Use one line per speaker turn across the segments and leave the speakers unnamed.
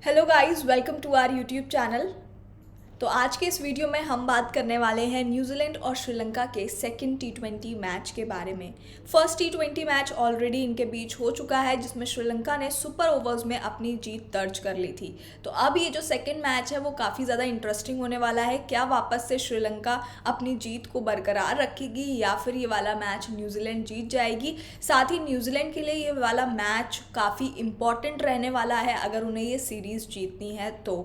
Hello guys, welcome to our YouTube channel. तो आज के इस वीडियो में हम बात करने वाले हैं न्यूजीलैंड और श्रीलंका के सेकंड टी20 मैच के बारे में। फर्स्ट टी20 मैच ऑलरेडी इनके बीच हो चुका है, जिसमें श्रीलंका ने सुपर ओवर्स में अपनी जीत दर्ज कर ली थी। तो अब ये जो सेकंड मैच है वो काफ़ी ज़्यादा इंटरेस्टिंग होने वाला है। क्या वापस से श्रीलंका अपनी जीत को बरकरार रखेगी या फिर ये वाला मैच न्यूजीलैंड जीत जाएगी। साथ ही न्यूजीलैंड के लिए ये वाला मैच काफ़ी इम्पॉर्टेंट रहने वाला है अगर उन्हें ये सीरीज़ जीतनी है तो।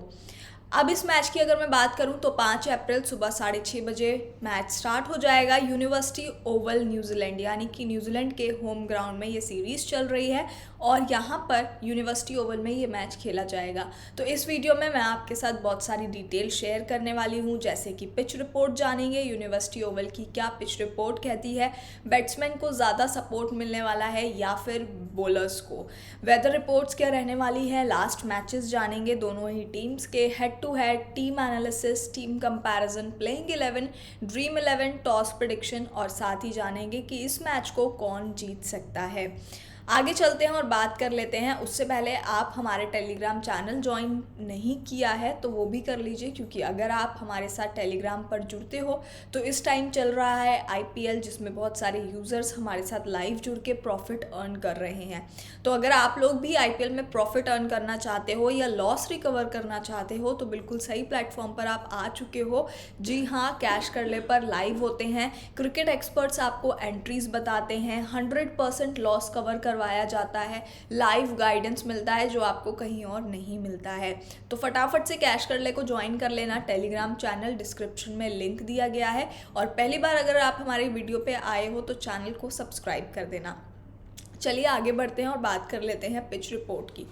अब इस मैच की अगर मैं बात करूं तो 5 अप्रैल सुबह 6:30 बजे मैच स्टार्ट हो जाएगा। यूनिवर्सिटी ओवल न्यूजीलैंड यानी कि न्यूजीलैंड के होम ग्राउंड में ये सीरीज़ चल रही है और यहाँ पर यूनिवर्सिटी ओवल में ये मैच खेला जाएगा। तो इस वीडियो में मैं आपके साथ बहुत सारी डिटेल शेयर करने वाली हूँ, जैसे कि पिच रिपोर्ट जानेंगे यूनिवर्सिटी ओवल की क्या पिच रिपोर्ट कहती है, बैट्समैन को ज़्यादा सपोर्ट मिलने वाला है या फिर बॉलर्स को, वेदर रिपोर्ट्स क्या रहने वाली है, लास्ट मैचेस जानेंगे दोनों ही टीम्स के, head to head team analysis, team comparison, playing 11, dream 11, toss prediction और साथ ही जानेंगे कि इस मैच को कौन जीत सकता है। आगे चलते हैं और बात कर लेते हैं। उससे पहले आप हमारे टेलीग्राम चैनल ज्वाइन नहीं किया है तो वो भी कर लीजिए, क्योंकि अगर आप हमारे साथ टेलीग्राम पर जुड़ते हो तो इस टाइम चल रहा है आईपीएल, जिसमें बहुत सारे यूज़र्स हमारे साथ लाइव जुड़ के प्रॉफिट अर्न कर रहे हैं। तो अगर आप लोग भी आईपीएल में प्रॉफिट अर्न करना चाहते हो या लॉस रिकवर करना चाहते हो तो बिल्कुल सही प्लेटफॉर्म पर आप आ चुके हो। जी हाँ, कैश करले पर लाइव होते हैं, क्रिकेट एक्सपर्ट्स आपको एंट्रीज बताते हैं, 100% लॉस कवर करवाया जाता है, लाइव गाइडेंस मिलता है जो आपको कहीं और नहीं मिलता है। तो फटाफट से कैश करले को ज्वाइन कर लेना। टेलीग्राम चैनल डिस्क्रिप्शन में लिंक दिया गया है और पहली बार अगर आप हमारी वीडियो पे आए हो तो चैनल को सब्सक्राइब कर देना। चलिए आगे बढ़ते हैं और बात कर लेते हैं पिच रिपोर्ट की।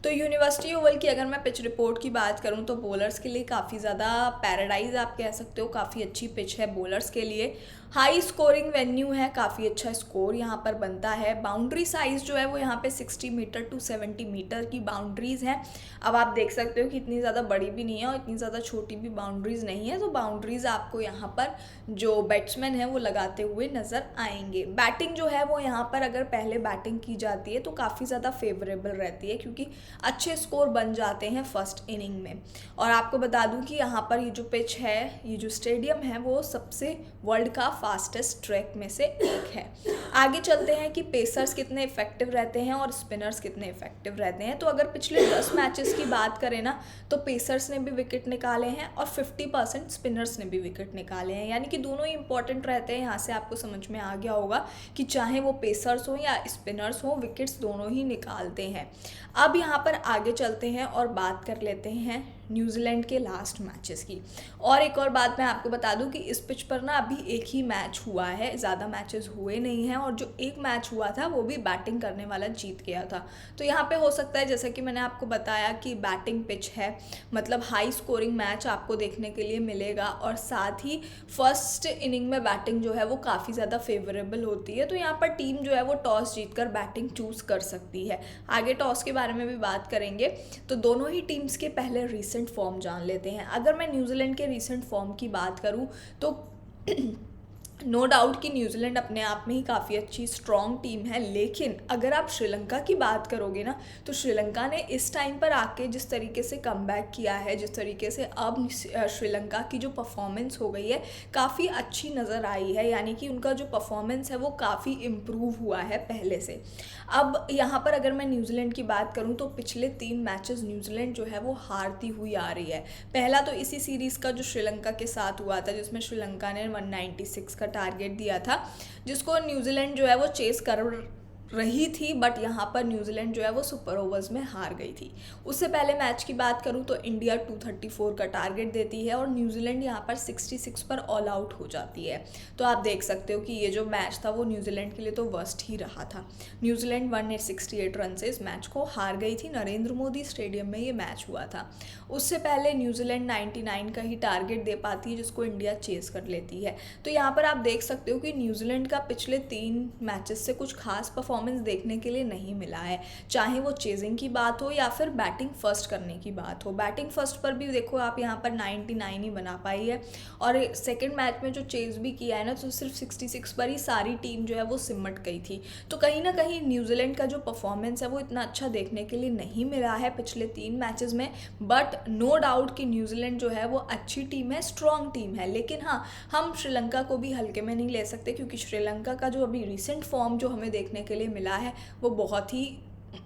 तो यूनिवर्सिटी ओवल की अगर मैं पिच रिपोर्ट की बात करूं तो बॉलर्स के लिए काफ़ी ज़्यादा पैराडाइज आप कह सकते हो, काफ़ी अच्छी पिच है बॉलर्स के लिए। हाई स्कोरिंग वेन्यू है, काफ़ी अच्छा स्कोर यहाँ पर बनता है। बाउंड्री साइज़ जो है वो यहाँ पे 60 मीटर टू 70 मीटर की बाउंड्रीज़ हैं। अब आप देख सकते हो कि इतनी ज़्यादा बड़ी भी नहीं है और इतनी ज़्यादा छोटी भी बाउंड्रीज़ नहीं है। तो बाउंड्रीज़ आपको यहाँ पर जो बैट्समैन है वो लगाते हुए नज़र आएंगे। बैटिंग जो है वो यहाँ पर अगर पहले बैटिंग की जाती है तो काफ़ी ज़्यादा फेवरेबल रहती है, क्योंकि अच्छे स्कोर बन जाते हैं फर्स्ट इनिंग में। और आपको बता दूं कि यहाँ पर ये जो पिच है, ये जो स्टेडियम है वो सबसे वर्ल्ड का फास्टेस्ट ट्रैक में से एक है। आगे चलते हैं कि पेसर्स कितने इफेक्टिव रहते हैं और स्पिनर्स कितने इफेक्टिव रहते हैं। तो अगर पिछले 10 मैचेस की बात करें ना तो पेसर्स ने भी विकेट निकाले हैं और 50% स्पिनर्स ने भी विकेट निकाले हैं, यानी कि दोनों ही इंपॉर्टेंट रहते हैं। यहाँ से आपको समझ में आ गया होगा कि चाहे वो पेसर्स हो या स्पिनर्स हो, विकेट्स दोनों ही निकालते हैं। अब यहाँ पर आगे चलते हैं और बात कर लेते हैं न्यूजीलैंड के लास्ट मैचेस की। और एक और बात मैं आपको बता दूं कि इस पिच पर ना अभी एक ही मैच हुआ है, ज़्यादा मैचेस हुए नहीं हैं, और जो एक मैच हुआ था वो भी बैटिंग करने वाला जीत गया था। तो यहाँ पे हो सकता है, जैसा कि मैंने आपको बताया, कि बैटिंग पिच है, मतलब हाई स्कोरिंग मैच आपको देखने के लिए मिलेगा और साथ ही फर्स्ट इनिंग में बैटिंग जो है वो काफ़ी ज़्यादा फेवरेबल होती है। तो यहाँ पर टीम जो है वो टॉस जीतकर बैटिंग चूज़ कर सकती है। आगे टॉस के बारे में भी बात करेंगे। तो दोनों ही टीम्स के पहले रीसेंट फॉर्म जान लेते हैं। अगर मैं न्यूजीलैंड के रीसेंट फॉर्म की बात करूं तो नो डाउट कि न्यूजीलैंड अपने आप में ही काफ़ी अच्छी स्ट्रॉन्ग टीम है, लेकिन अगर आप श्रीलंका की बात करोगे ना तो श्रीलंका ने इस टाइम पर आके जिस तरीके से कमबैक किया है, जिस तरीके से अब श्रीलंका की जो परफॉर्मेंस हो गई है काफ़ी अच्छी नज़र आई है, यानी कि उनका जो परफॉर्मेंस है वो काफ़ी इम्प्रूव हुआ है पहले से। अब यहाँ पर अगर मैं न्यूजीलैंड की बात करूँ तो पिछले 3 मैचेस न्यूजीलैंड जो है वो हारती हुई आ रही है। पहला तो इसी सीरीज़ का जो श्रीलंका के साथ हुआ था, जिसमें श्रीलंका ने 196 का टारगेट दिया था, जिसको न्यूजीलैंड जो है वो चेस कर रही थी, बट यहाँ पर न्यूजीलैंड जो है वो सुपर ओवर्स में हार गई थी। उससे पहले मैच की बात करूँ तो इंडिया 234 का टारगेट देती है और न्यूजीलैंड यहाँ पर 66 पर ऑल आउट हो जाती है। तो आप देख सकते हो कि ये जो मैच था वो न्यूजीलैंड के लिए तो वर्स्ट ही रहा था। न्यूजीलैंड 168 रन से इस मैच को हार गई थी। नरेंद्र मोदी स्टेडियम में ये मैच हुआ था। उससे पहले न्यूजीलैंड 99 का ही टारगेट दे पाती है, जिसको इंडिया चेस कर लेती है। तो यहाँ पर आप देख सकते हो कि न्यूजीलैंड का पिछले 3 मैचेस से कुछ खास परफॉर्मेंस परफॉर्मेंस देखने के लिए नहीं मिला है, चाहे वो चेजिंग की बात हो या फिर बैटिंग फर्स्ट करने की बात हो। बैटिंग फर्स्ट पर भी देखो आप यहाँ पर 99 ही बना पाई है, और सेकेंड मैच में जो चेज भी किया है ना, तो सिर्फ 66 पर ही सारी टीम जो है वो सिमट गई थी। तो कहीं ना कहीं न्यूजीलैंड का जो परफॉर्मेंस है वो इतना अच्छा देखने के लिए नहीं मिला है पिछले 3 मैचेस में। बट नो डाउट कि न्यूजीलैंड जो है वो अच्छी टीम है, स्ट्रॉन्ग टीम है, लेकिन हाँ, हम श्रीलंका को भी हल्के में नहीं ले सकते, क्योंकि श्रीलंका का जो अभी रिसेंट फॉर्म जो हमें देखने के लिए मिला है वो बहुत ही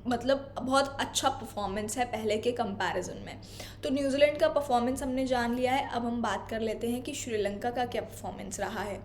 बहुत अच्छा परफॉर्मेंस है पहले के कंपैरिजन में। तो न्यूजीलैंड का परफॉर्मेंस हमने जान लिया है, अब हम बात कर लेते हैं कि श्रीलंका का क्या परफॉर्मेंस रहा है।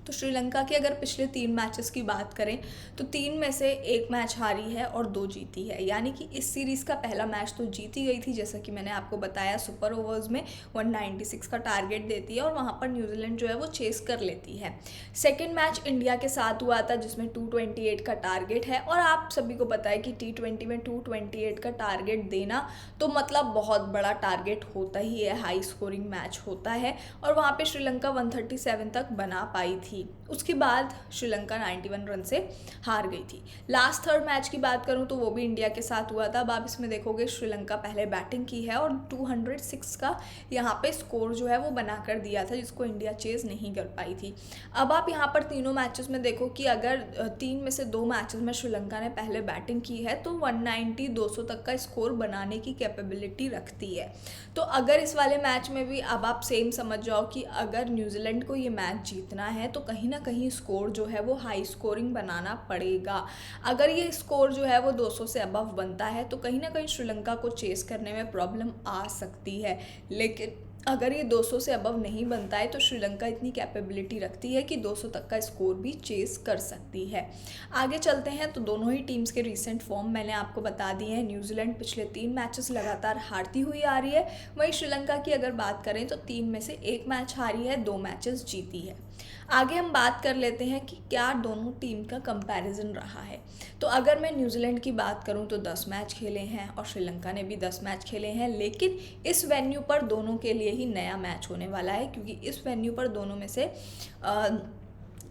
तो श्रीलंका के अगर पिछले 3 मैचेस की बात करें तो 3 में से 1 मैच हारी है और 2 जीती है, यानी कि इस सीरीज़ का पहला मैच तो जीती गई थी, जैसा कि मैंने आपको बताया सुपर ओवर्स में 196 का टारगेट देती है और वहाँ पर न्यूजीलैंड जो है वो चेस कर लेती है। सेकेंड मैच इंडिया के साथ हुआ था जिसमें 228 का टारगेट है, और आप सभी को पता है कि T20 में 228 का टारगेट देना तो मतलब बहुत बड़ा टारगेट होता ही है, हाई स्कोरिंग मैच होता है, और वहाँ पर श्रीलंका 137 तक बना पाई थी। उसके बाद श्रीलंका 91 रन से हार गई थी। लास्ट थर्ड मैच की बात करूं तो वो भी इंडिया के साथ हुआ था। अब आप इसमें देखोगे श्रीलंका पहले बैटिंग की है और 206 का यहाँ पे स्कोर जो है वो बनाकर दिया था, जिसको इंडिया चेज नहीं कर पाई थी। अब आप यहाँ पर तीनों मैचेस में देखो कि अगर 3 में से 2 मैचेस में श्रीलंका ने पहले बैटिंग की है तो 190-200 तक का स्कोर बनाने की कैपेबिलिटी रखती है। तो अगर इस वाले मैच में भी अब आप सेम समझ जाओ कि अगर न्यूजीलैंड को ये मैच जीतना है तो कहीं ना कहीं स्कोर जो है वो हाई स्कोरिंग बनाना पड़ेगा। अगर ये स्कोर जो है वो 200 से अबव बनता है तो कहीं ना कहीं श्रीलंका को चेस करने में प्रॉब्लम आ सकती है, लेकिन अगर ये 200 से अबव नहीं बनता है तो श्रीलंका इतनी कैपेबिलिटी रखती है कि 200 तक का स्कोर भी चेस कर सकती है। आगे चलते हैं तो दोनों ही टीम्स के रीसेंट फॉर्म मैंने आपको बता दिए हैं। न्यूजीलैंड पिछले 3 मैचेस लगातार हारती हुई आ रही है, वहीं श्रीलंका की अगर बात करें तो 3 में से 1 मैच हारी है, 2 मैचेस जीती है। आगे हम बात कर लेते हैं कि क्या दोनों टीम का कंपैरिजन रहा है। तो अगर मैं न्यूजीलैंड की बात करूं तो 10 मैच खेले हैं और श्रीलंका ने भी 10 मैच खेले हैं, लेकिन इस वेन्यू पर दोनों के लिए ही नया मैच होने वाला है, क्योंकि इस वेन्यू पर दोनों में से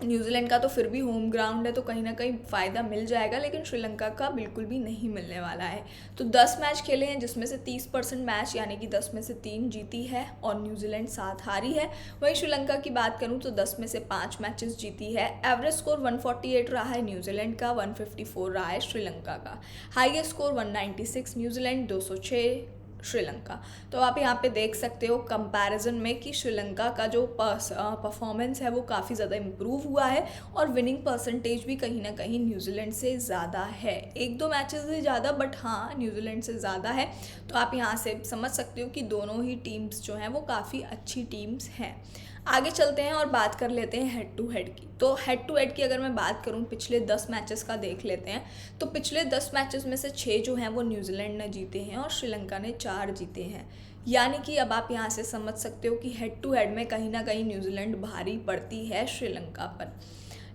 न्यूजीलैंड का तो फिर भी होम ग्राउंड है तो कहीं ना कहीं फ़ायदा मिल जाएगा, लेकिन श्रीलंका का बिल्कुल भी नहीं मिलने वाला है। तो 10 मैच खेले हैं जिसमें से 30% मैच यानी कि 10 में से 3 जीती है और न्यूजीलैंड 7 हारी है। वहीं श्रीलंका की बात करूं तो 10 में से 5 मैचेस जीती है। एवरेज स्कोर 148 रहा है न्यूजीलैंड का, 154 रहा है श्रीलंका का। Highest score 196 New Zealand, 206 Sri Lanka. तो आप यहाँ पे देख सकते हो कंपैरिजन में कि श्रीलंका का जो परफॉर्मेंस है वो काफ़ी ज़्यादा इम्प्रूव हुआ है और विनिंग परसेंटेज भी कहीं ना कहीं न्यूजीलैंड से ज़्यादा है, 1-2 मैचेस से ज़्यादा, बट हाँ न्यूजीलैंड से ज़्यादा है। तो आप यहाँ से समझ सकते हो कि दोनों ही टीम्स जो हैं वो काफ़ी अच्छी टीम्स हैं। आगे चलते हैं और बात कर लेते हैं हेड टू हेड की। तो हेड टू हेड की अगर मैं बात करूं पिछले 10 मैचेस का देख लेते हैं, तो पिछले 10 मैचेस में से 6 जो हैं वो न्यूजीलैंड ने जीते हैं और श्रीलंका ने 4 जीते हैं। यानी कि अब आप यहां से समझ सकते हो कि हेड टू हेड में कहीं ना कहीं न्यूजीलैंड भारी पड़ती है श्रीलंका पर।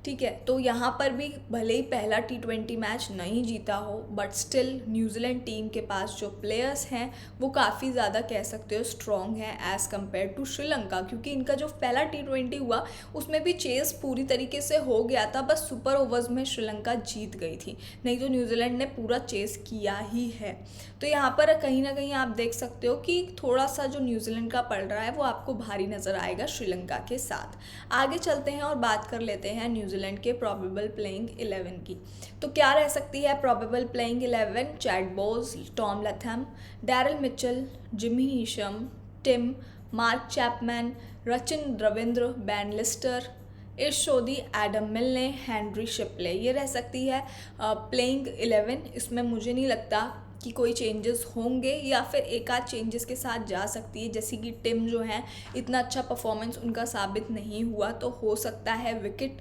ठीक है, तो यहाँ पर भी भले ही पहला T20 मैच नहीं जीता हो, बट स्टिल न्यूजीलैंड टीम के पास जो प्लेयर्स हैं वो काफ़ी ज़्यादा कह सकते हो स्ट्रॉन्ग हैं एज़ कम्पेयर टू श्रीलंका, क्योंकि इनका जो पहला T20 हुआ उसमें भी चेस पूरी तरीके से हो गया था, बस सुपर ओवर्स में श्रीलंका जीत गई थी, नहीं तो न्यूजीलैंड ने पूरा चेस किया ही है। तो यहाँ पर कहीं ना कहीं आप देख सकते हो कि थोड़ा सा जो न्यूजीलैंड का पड़ रहा है वो आपको भारी नज़र आएगा श्रीलंका के साथ। आगे चलते हैं और बात कर लेते हैं न्यूजीलैंड के प्रोबेबल प्लेइंग 11 की। तो क्या रह सकती है probable playing 11? Chad Bowes, Tom Latham, Daryl Mitchell, Jimmy Neesham, Tim, Mark Chapman, Rachin Ravindra, Ben Lister, Ish Sodhi, Adam Milne, Henry Shipley, ये रह सकती है प्लेइंग 11। इसमें मुझे नहीं लगता कि कोई चेंजेस होंगे या फिर एक आध चेंजेस के साथ जा सकती है, जैसे कि टिम जो है इतना अच्छा परफॉर्मेंस उनका साबित नहीं हुआ, तो हो सकता है विकेट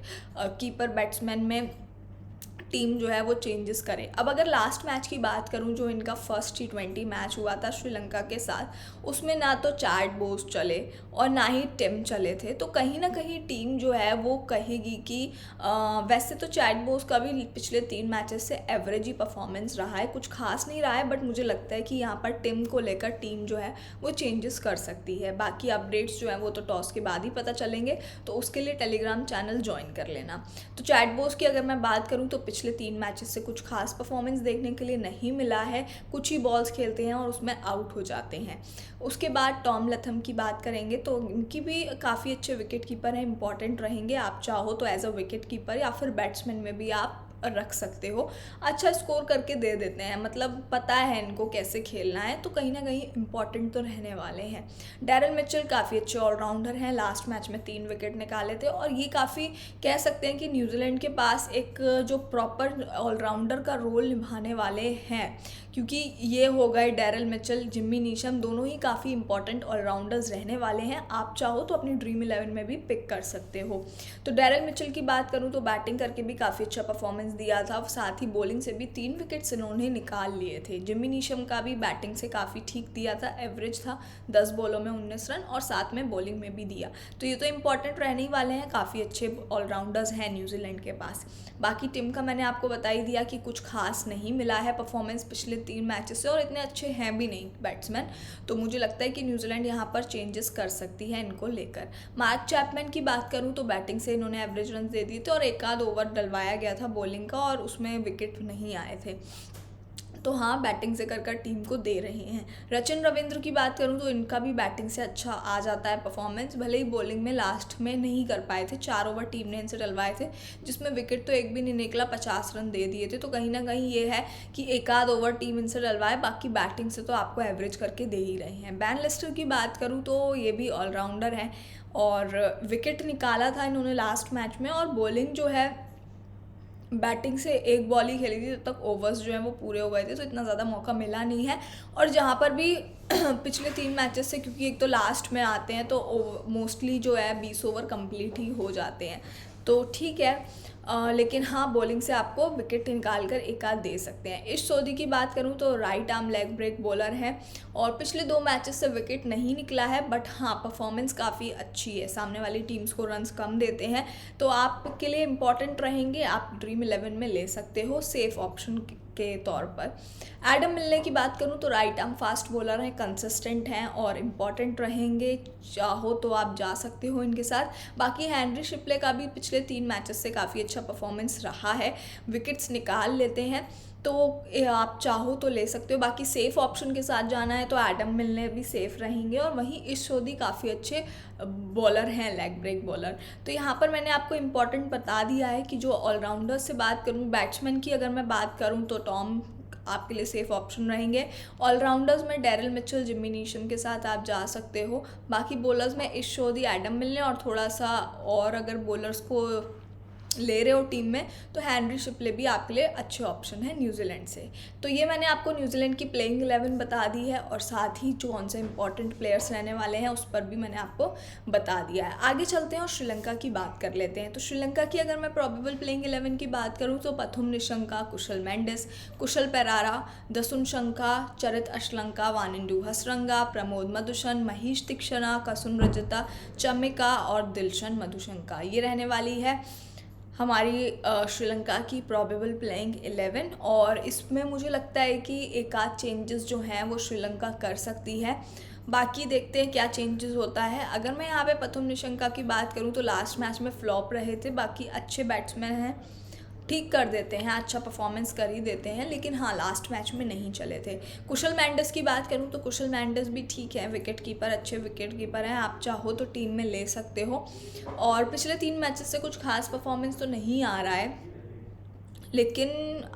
कीपर बैट्समैन में टीम जो है वो चेंजेस करे। अब अगर लास्ट मैच की बात करूं जो इनका फर्स्ट T20 मैच हुआ था श्रीलंका के साथ, उसमें ना तो चैट बोस चले और ना ही टिम चले थे, तो कहीं ना कहीं टीम जो है वो कहेगी कि वैसे तो चैट बोस का भी पिछले 3 मैचेस से एवरेज ही परफॉर्मेंस रहा है, कुछ खास नहीं रहा है, बट मुझे लगता है कि यहाँ पर टिम को लेकर टीम जो है वो चेंजेस कर सकती है। बाकी अपडेट्स जो है वो तो टॉस के बाद ही पता चलेंगे, तो उसके लिए टेलीग्राम चैनल ज्वाइन कर लेना। तो चैट बोस की अगर मैं बात करूँ तो पिछले 3 मैचेस से कुछ खास परफॉर्मेंस देखने के लिए नहीं मिला है, कुछ ही बॉल्स खेलते हैं और उसमें आउट हो जाते हैं। उसके बाद टॉम लथम की बात करेंगे तो इनकी भी काफ़ी अच्छे विकेट कीपर हैं, इंपॉर्टेंट रहेंगे। आप चाहो तो एज अ विकेट कीपर या फिर बैट्समैन में भी आप रख सकते हो, अच्छा स्कोर करके दे देते हैं, मतलब पता है इनको कैसे खेलना है, तो कहीं ना कहीं इंपॉर्टेंट तो रहने वाले हैं। डैरेल मिचेल काफ़ी अच्छे ऑलराउंडर हैं, लास्ट मैच में 3 विकेट निकाले थे और ये काफ़ी कह सकते हैं कि न्यूजीलैंड के पास एक जो प्रॉपर ऑलराउंडर का रोल निभाने वाले हैं, क्योंकि ये हो गए डैरेल मिचेल, जिम्मी नीशम, दोनों ही काफ़ी इंपॉर्टेंट ऑलराउंडर्स रहने वाले हैं। आप चाहो तो अपनी ड्रीम 11 में भी पिक कर सकते हो। तो डैरेल मिचेल की बात करूँ तो बैटिंग करके भी काफ़ी अच्छा परफॉर्मेंस दिया था, साथ ही बॉलिंग से भी 3 विकेट्स इन्होंने निकाल लिए थे। जिम्मी नीशम का भी बैटिंग से काफ़ी ठीक दिया था, एवरेज था 10 बॉलों में 19 रन और साथ में बॉलिंग में भी दिया। तो ये तो इंपॉर्टेंट रहने ही वाले हैं, काफ़ी अच्छे ऑलराउंडर्स हैं न्यूजीलैंड के पास। बाकी टीम का मैंने आपको बता ही दिया कि कुछ खास नहीं मिला है परफॉर्मेंस पिछले 3 मैचेस से और इतने अच्छे हैं भी नहीं बैट्समैन, तो मुझे लगता है कि न्यूजीलैंड यहाँ पर चेंजेस कर सकती है इनको लेकर। मार्क चैपमैन की बात करूँ तो बैटिंग से इन्होंने एवरेज रन दे दिए थे और एक आध ओवर डलवाया गया था बॉलिंग का और उसमें विकेट नहीं आए थे, तो हाँ बैटिंग से कर टीम को दे रहे हैं। रचिन रविंद्र की बात करूँ तो इनका भी बैटिंग से अच्छा आ जाता है परफॉर्मेंस, भले ही बॉलिंग में लास्ट में नहीं कर पाए थे, 4 ओवर टीम ने इनसे डलवाए थे जिसमें विकेट तो एक भी नहीं निकला, 50 रन दे दिए थे। तो कहीं ना कहीं ये है कि एक आध ओवर टीम इनसे डलवाए, बाकी बैटिंग से तो आपको एवरेज करके दे ही रहे हैं। बैन लिस्टर की बात करूँ तो ये भी ऑलराउंडर हैं और विकेट निकाला था इन्होंने लास्ट मैच में, और बॉलिंग जो है बैटिंग से एक बॉल ही खेली थी, तब तक ओवर्स जो हैं वो पूरे हो गए थे, तो इतना ज़्यादा मौका मिला नहीं है। और जहाँ पर भी पिछले 3 मैचेस से, क्योंकि एक तो लास्ट में आते हैं तो मोस्टली जो है 20 ओवर कंप्लीट ही हो जाते हैं, तो ठीक है। लेकिन हाँ बॉलिंग से आपको विकेट निकाल कर एक आध दे सकते हैं। इश सोधी की बात करूँ तो right arm leg break bowler है और पिछले 2 मैचेस से विकेट नहीं निकला है, बट हाँ परफॉर्मेंस काफ़ी अच्छी है, सामने वाली टीम्स को रन्स कम देते हैं, तो आपके लिए इम्पॉर्टेंट रहेंगे, आप ड्रीम 11 में ले सकते हो सेफ ऑप्शन के तौर पर। एडम मिलने की बात करूं तो राइट आर्म फास्ट बॉलर हैं, कंसिस्टेंट हैं और इम्पॉर्टेंट रहेंगे, चाहो तो आप जा सकते हो इनके साथ। बाकी हेनरी शिपले का भी पिछले 3 मैचेस से काफ़ी अच्छा परफॉर्मेंस रहा है, विकेट्स निकाल लेते हैं, तो आप चाहो तो ले सकते हो। बाकी सेफ ऑप्शन के साथ जाना है तो एडम मिलने भी सेफ रहेंगे, और वहीं इश सोधी काफ़ी अच्छे बॉलर हैं, लेग ब्रेक बॉलर। तो यहाँ पर मैंने आपको इम्पॉर्टेंट बता दिया है कि जो ऑलराउंडर से बात करूँ, बैट्समैन की अगर मैं बात करूँ तो टॉम आपके लिए सेफ ऑप्शन रहेंगे। ऑलराउंडर्स में डैरेल मिचेल, जिम्मी नीशम के साथ आप जा सकते हो। बाकी बॉलर्स में इश सोधी, एडम मिलने और थोड़ा सा और अगर बॉलर्स को ले रहे हो टीम में तो हेनरी शिपले भी आपके लिए अच्छे ऑप्शन है न्यूजीलैंड से। तो ये मैंने आपको न्यूजीलैंड की प्लेइंग 11 बता दी है और साथ ही जो कौन से इंपॉर्टेंट प्लेयर्स रहने वाले हैं उस पर भी मैंने आपको बता दिया है। आगे चलते हैं और श्रीलंका की बात कर लेते हैं। तो श्रीलंका की अगर मैं प्रोबेबल प्लेइंग 11 की बात करूँ तो पथुम निशंका, कुशल मेंडिस, कुशल पेरारा, दसुन शंका, चरित अशलंका, वानिंडू हसरंगा, प्रमोद मधुशन, महीश तीक्षणा, कसुन रजता, चमिका और दिलशन मधुशंका, ये रहने वाली है हमारी श्रीलंका की प्रोबेबल प्लेइंग 11। और इसमें मुझे लगता है कि एक आध चेंजेस जो हैं वो श्रीलंका कर सकती है, बाकी देखते हैं क्या चेंजेस होता है। अगर मैं यहाँ पे पथुम निशंका की बात करूँ तो लास्ट मैच में फ्लॉप रहे थे, बाकी अच्छे बैट्समैन हैं, ठीक कर देते हैं, अच्छा परफॉर्मेंस कर ही देते हैं, लेकिन हाँ लास्ट मैच में नहीं चले थे। कुशल मेंडिस की बात करूँ तो कुशल मेंडिस भी ठीक है, विकेट कीपर, अच्छे विकेट कीपर हैं, आप चाहो तो टीम में ले सकते हो। और पिछले 3 मैचेस से कुछ खास परफॉर्मेंस तो नहीं आ रहा है, लेकिन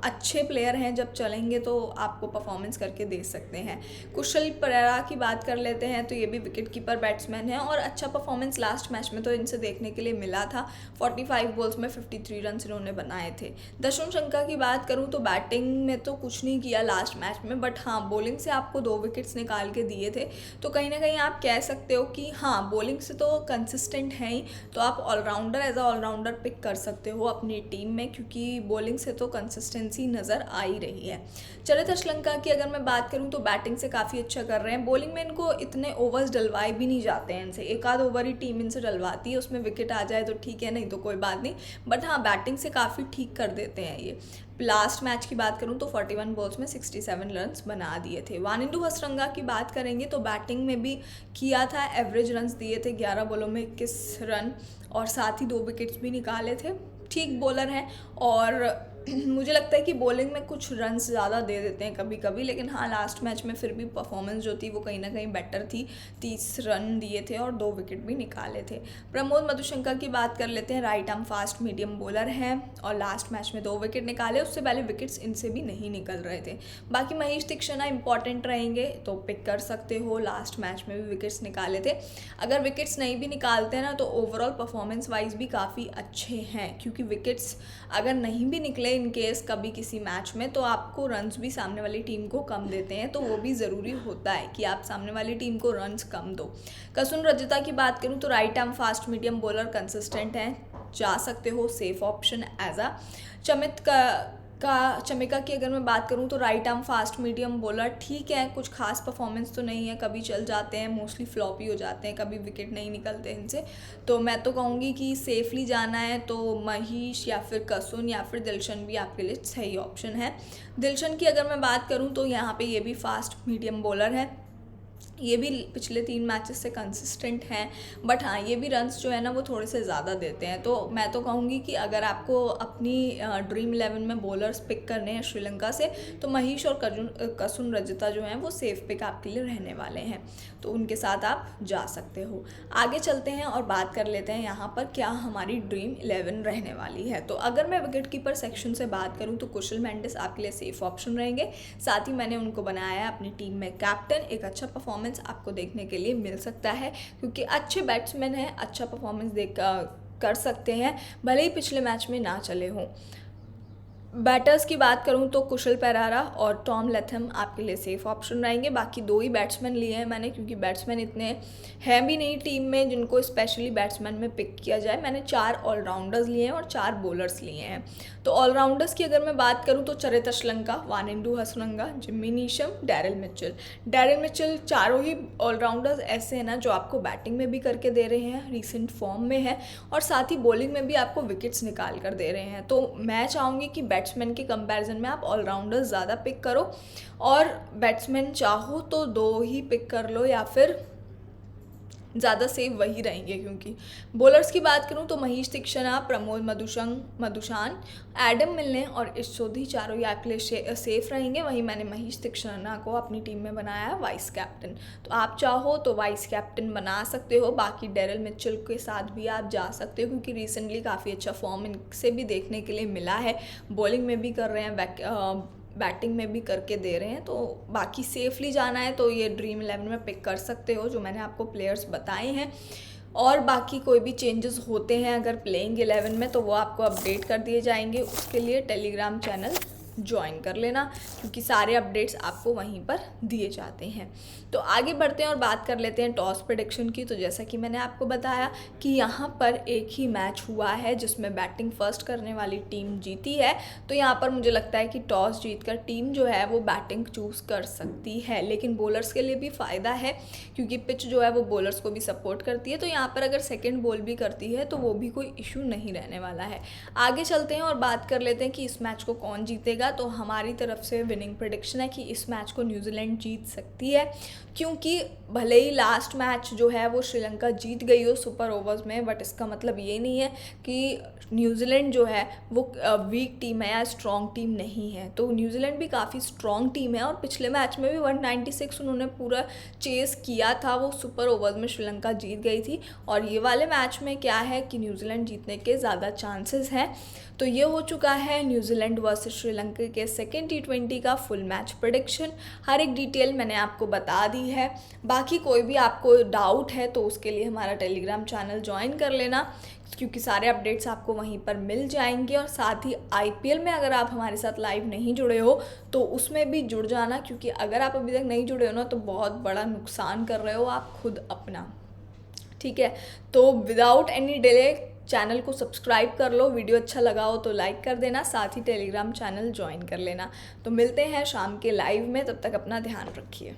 अच्छे प्लेयर हैं, जब चलेंगे तो आपको परफॉर्मेंस करके दे सकते हैं। कुशल पेरेरा की बात कर लेते हैं तो ये भी विकेट कीपर बैट्समैन है और अच्छा परफॉर्मेंस लास्ट मैच में तो इनसे देखने के लिए मिला था, 45 बॉल्स में 53 रन इन्होंने बनाए थे। दशुन शंका की बात करूँ तो बैटिंग में तो कुछ नहीं किया लास्ट मैच में, बट हाँ बॉलिंग से आपको 2 विकेट्स निकाल के दिए थे, तो कहीं ना कहीं आप कह सकते हो कि हाँ बॉलिंग से तो कंसिस्टेंट है ही, तो आप allrounder as a allrounder pick कर सकते हो अपनी टीम में, क्योंकि बॉलिंग से तो कंसिस्टेंसी नज़र आ ही रही है। चरित अशलंका की अगर मैं बात करूं तो बैटिंग से काफ़ी अच्छा कर रहे हैं, बॉलिंग में इनको इतने ओवर्स डलवाए भी नहीं जाते हैं, इनसे एक आध ओवर ही टीम इनसे डलवाती है, उसमें विकेट आ जाए तो ठीक है, नहीं तो कोई बात नहीं, बट हाँ बैटिंग से काफ़ी ठीक कर देते हैं ये। लास्ट मैच की बात करूं तो 41 बॉल्स में 67 रन्स बना दिए थे। वानिंडू हसरंगा की बात करेंगे तो बैटिंग में भी किया था, एवरेज रन्स दिए थे, 11 बॉलों में 21 रन और साथ ही 2 विकेट्स भी निकाले थे, ठीक बॉलर हैं। और मुझे लगता है कि बॉलिंग में कुछ रन्स ज़्यादा दे देते हैं कभी कभी, लेकिन हाँ लास्ट मैच में फिर भी परफॉर्मेंस जो थी वो कहीं ना कहीं बेटर थी। 30 रन दिए थे और 2 विकेट भी निकाले थे। प्रमोद मधुशंका की बात कर लेते हैं। Right arm fast medium bowler हैं और लास्ट मैच में 2 विकेट निकाले, उससे पहले विकेट्स इनसे भी नहीं निकल रहे थे। बाकी महेश तीक्षणा इंपॉर्टेंट रहेंगे तो पिक कर सकते हो, लास्ट मैच में भी विकेट्स निकाले थे। अगर विकेट्स नहीं भी निकालते हैं ना तो ओवरऑल परफॉर्मेंस वाइज भी काफ़ी अच्छे हैं, क्योंकि विकेट्स अगर नहीं भी निकले इन केस कभी किसी मैच में तो आपको रन्स भी सामने वाली टीम को कम देते हैं, तो वो भी ज़रूरी होता है कि आप सामने वाली टीम को रन्स कम दो। कसुन रजता की बात करूँ तो right arm fast medium bowler consistent हैं, जा सकते हो, safe option as a. Chamika की अगर मैं बात करूं तो right arm fast medium bowler ठीक है, कुछ खास परफॉर्मेंस तो नहीं है, कभी चल जाते हैं, मोस्टली फ्लॉपी हो जाते हैं, कभी विकेट नहीं निकलते इनसे। तो मैं तो कहूँगी कि सेफली जाना है तो महेश या फिर कसुन या फिर दिलशन भी आपके लिए सही ऑप्शन है। दिलशन की अगर मैं बात करूँ तो यहाँ पे ये भी फास्ट मीडियम बॉलर है, ये भी पिछले 3 मैचेस से कंसिस्टेंट हैं, बट हाँ ये भी रन्स जो है ना वो थोड़े से ज़्यादा देते हैं। तो मैं तो कहूँगी कि अगर आपको अपनी ड्रीम 11 में बॉलर्स पिक करने हैं श्रीलंका से तो महेश और कसुन रजता जो हैं वो सेफ पिक आपके लिए रहने वाले हैं, तो उनके साथ आप जा सकते हो। आगे चलते हैं और बात कर लेते हैं यहाँ पर क्या हमारी ड्रीम 11 रहने वाली है। तो अगर मैं विकेट कीपर सेक्शन से बात करूँ तो कुशल मेंडिस आपके लिए सेफ ऑप्शन रहेंगे, साथ ही मैंने उनको बनाया है अपनी टीम में कैप्टन। एक अच्छा परफॉर्मेंस आपको देखने के लिए मिल सकता है, क्योंकि अच्छे बैट्समैन हैं, अच्छा परफॉर्मेंस कर सकते हैं, भले ही पिछले मैच में ना चले हों। बैटर्स की बात करूं तो कुशल पेरेरा और टॉम लैथम आपके लिए सेफ ऑप्शन रहेंगे। बाकी 2 ही बैट्समैन लिए हैं मैंने, क्योंकि बैट्समैन इतने हैं भी नहीं टीम में जिनको स्पेशली बैट्समैन में पिक किया जाए। मैंने 4 ऑलराउंडर्स लिए हैं और 4 बॉलर्स लिए हैं। तो ऑलराउंडर्स की अगर मैं बात करूं तो Charith Asalanka, Wanindu Hasaranga, Jimmy Neesham, Daryl Mitchell, चारों ही ऑलराउंडर्स ऐसे हैं ना जो आपको बैटिंग में भी करके दे रहे हैं, रिसेंट फॉर्म में है, और साथ ही बॉलिंग में भी आपको विकेट्स निकाल कर दे रहे हैं। तो मैं चाहूँगी कि बैट्समैन के कंपैरिजन में आप ऑलराउंडर्स ज़्यादा पिक करो, और बैट्समैन चाहो तो 2 ही पिक कर लो या फिर ज़्यादा सेफ वही रहेंगे। क्योंकि बॉलर्स की बात करूं तो महेश तीक्षणा, प्रमोद मधुशान, एडम मिलने और ईशोधी चारों ही आपके लिए सेफ रहेंगे। वहीं मैंने महेश तीक्षणा को अपनी टीम में बनाया है वाइस कैप्टन, तो आप चाहो तो वाइस कैप्टन बना सकते हो। बाकी डैरिल मिचेल के साथ भी आप जा सकते हो, क्योंकि रिसेंटली काफ़ी अच्छा फॉर्म इनसे भी देखने के लिए मिला है, बॉलिंग में भी कर रहे हैं, बैटिंग में भी करके दे रहे हैं। तो बाकी सेफली जाना है तो ये ड्रीम 11 में पिक कर सकते हो जो मैंने आपको प्लेयर्स बताए हैं। और बाकी कोई भी चेंजेस होते हैं अगर प्लेइंग 11 में तो वो आपको अपडेट कर दिए जाएंगे। उसके लिए टेलीग्राम चैनल ज्वाइन कर लेना, क्योंकि सारे अपडेट्स आपको वहीं पर दिए जाते हैं। तो आगे बढ़ते हैं और बात कर लेते हैं टॉस प्रेडिक्शन की। तो जैसा कि मैंने आपको बताया कि यहाँ पर एक ही मैच हुआ है जिसमें बैटिंग फर्स्ट करने वाली टीम जीती है, तो यहाँ पर मुझे लगता है कि टॉस जीतकर टीम जो है वो बैटिंग चूज़ कर सकती है। लेकिन बॉलर्स के लिए भी फ़ायदा है, क्योंकि पिच जो है वो बॉलर्स को भी सपोर्ट करती है, तो यहाँ पर अगर सेकेंड बॉल भी करती है तो वो भी कोई इशू नहीं रहने वाला है। आगे चलते हैं और बात कर लेते हैं कि इस मैच को कौन जीतेगा। तो हमारी तरफ से विनिंग प्रेडिक्शन है कि इस मैच को न्यूजीलैंड जीत सकती है, क्योंकि भले ही लास्ट मैच जो है वो श्रीलंका जीत गई हो सुपर ओवर्स में, बट इसका मतलब ये नहीं है कि न्यूजीलैंड जो है वो वीक टीम है या स्ट्रॉन्ग टीम नहीं है। तो न्यूजीलैंड भी काफ़ी स्ट्रॉन्ग टीम है, और पिछले मैच में भी 196 उन्होंने पूरा चेस किया था, वो सुपर ओवर्स में श्रीलंका जीत गई थी। और ये वाले मैच में क्या है कि न्यूजीलैंड जीतने के ज़्यादा चांसेस हैं। तो ये हो चुका है न्यूजीलैंड वर्सेस श्रीलंका के सेकेंड T20 का फुल मैच प्रेडिक्शन। हर एक डिटेल मैंने आपको बता दी है। बाकी कोई भी आपको डाउट है तो उसके लिए हमारा टेलीग्राम चैनल ज्वाइन कर लेना, क्योंकि सारे अपडेट्स आपको वहीं पर मिल जाएंगे। और साथ ही IPL में अगर आप हमारे साथ लाइव नहीं जुड़े हो तो उसमें भी जुड़ जाना, क्योंकि अगर आप अभी तक नहीं जुड़े हो ना तो बहुत बड़ा नुकसान कर रहे हो आप खुद अपना, ठीक है। तो विदाउट एनी डिले चैनल को सब्सक्राइब कर लो, वीडियो अच्छा लगा हो तो लाइक कर देना, साथ ही टेलीग्राम चैनल ज्वाइन कर लेना। तो मिलते हैं शाम के लाइव में, तब तक अपना ध्यान रखिए।